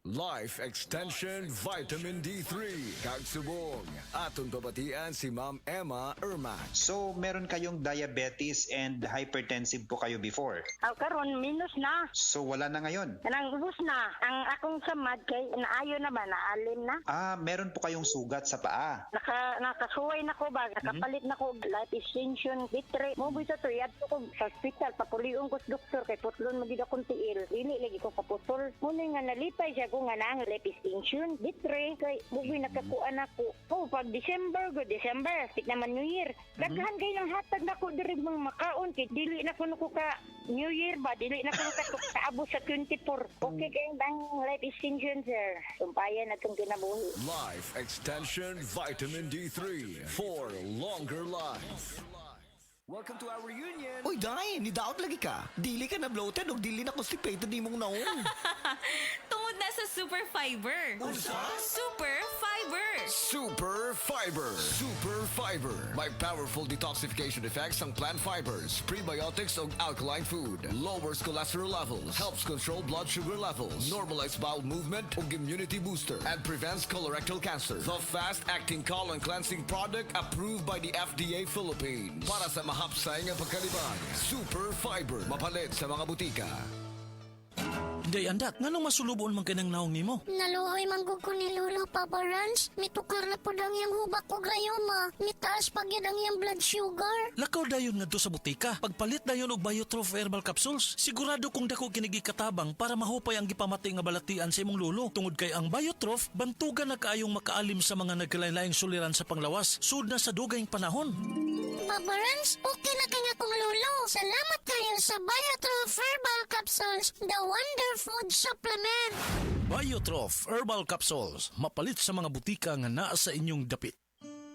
Life Extension Vitamin D3 kagsubong. Atong babatian si Ma'am Emma Ermac. So, meron kayong diabetes and hypertensive po kayo before? Karon minus na. So, wala na ngayon? Kanang ubos na. Ang akong samad kay naayo na ba, naalim na. Meron po kayong sugat sa paa. Nakasuway na ko ba, nakapalit na ko life extension, bitre. Mubi sa tuyad ko sa hospital, papuliong ko sa doktor kay putlon magid akong tiil. Dili lagi ko kaputol. Muna nga nalipay siya ko nga na ang life extension, bitre. Kay mubi nakakuan ako. Oh, pag December, tik naman New Year. Daghan kay ng hatag na ko diri mga makaon kay dili na ko ka New Year ba, dili na ko kaabot sa 24. Okay kay ang life extension, sir. Sumpayan na itong kinabuhi. Life Extension Vitamin D3 for longer life. Welcome to our reunion! Uy, Day, nidaot lagi ka. Dili ka na bloated o dili na constipated ni mong naong. Tungod na sa Super Fiber. Super Fiber! Super Fiber. Super Fiber. May powerful detoxification effects ang plant fibers, prebiotics o alkaline food. Lowers cholesterol levels, helps control blood sugar levels, normalize bowel movement o immunity booster, and prevents colorectal cancer. The fast-acting colon cleansing product approved by the FDA Philippines. Para sa mahapsay nga pagkalibang, Super Fiber. Mapalit sa mga butika. Day andak, nganong masulubon man kanang naong nimo? Naluhoy manggug ko ni Lolo, Papa Rans. Mitukar na po ang iyang hubak ko gayoma. Mitaas pag yan ang iyang blood sugar. Lakaw dayon ngadto sa butika. Pagpalit dayon og Biotrof herbal capsules. Sigurado kung dako kinigi katabang para mahupay ang gipamatay nga balatian sa imong lolo. Tungod kay ang Biotrof bantugan na kaayong makaalim sa mga nagkalain-laing suliran sa panglawas. Sud na sa dugayng panahon. Papa Rans, okay na kaya kong Lolo. Salamat kayo sa Biotrof Herbal Capsules, the Wonder Food Supplement. Biotrof herbal capsules. Mapalit sa mga butika nga naa sa inyong dapit.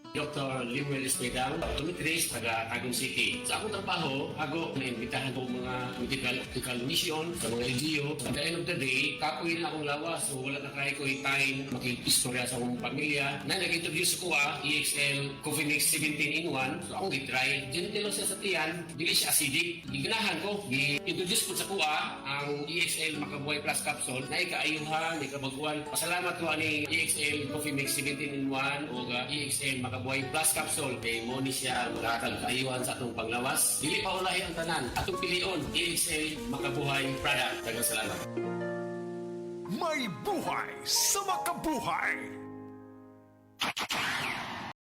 Dr. Limuel Espedal, optometrist, taga Tagum City. Sa akong trabaho, ako naimbitahan ko mga medical mission sa mga LGU. At the end of the day, kapoy na akong lawas. So wala na kaya ko time makikistorya sa akong pamilya. Na nag-introduce ko EXL Coffee Mix 17 in 1. So akong i-try. Genitilo siya sa tiyan, dili siya acidic. Iganahan ko, i-introduce ko sa kuha ang EXL Makabuhay Plus Capsule na ikaayuhan, ikabaguan. Pasalamat ko ani EXL Coffee Mix 17 in 1 o EXL Makabuhay Plus Capsule kay mo ni siya makakagayuhan sa atong panglawas. Dili pa ulahi ang tanan. Atong pilion, EXL Makabuhay Product. Daghang salamat. May buhay sa makabuhay.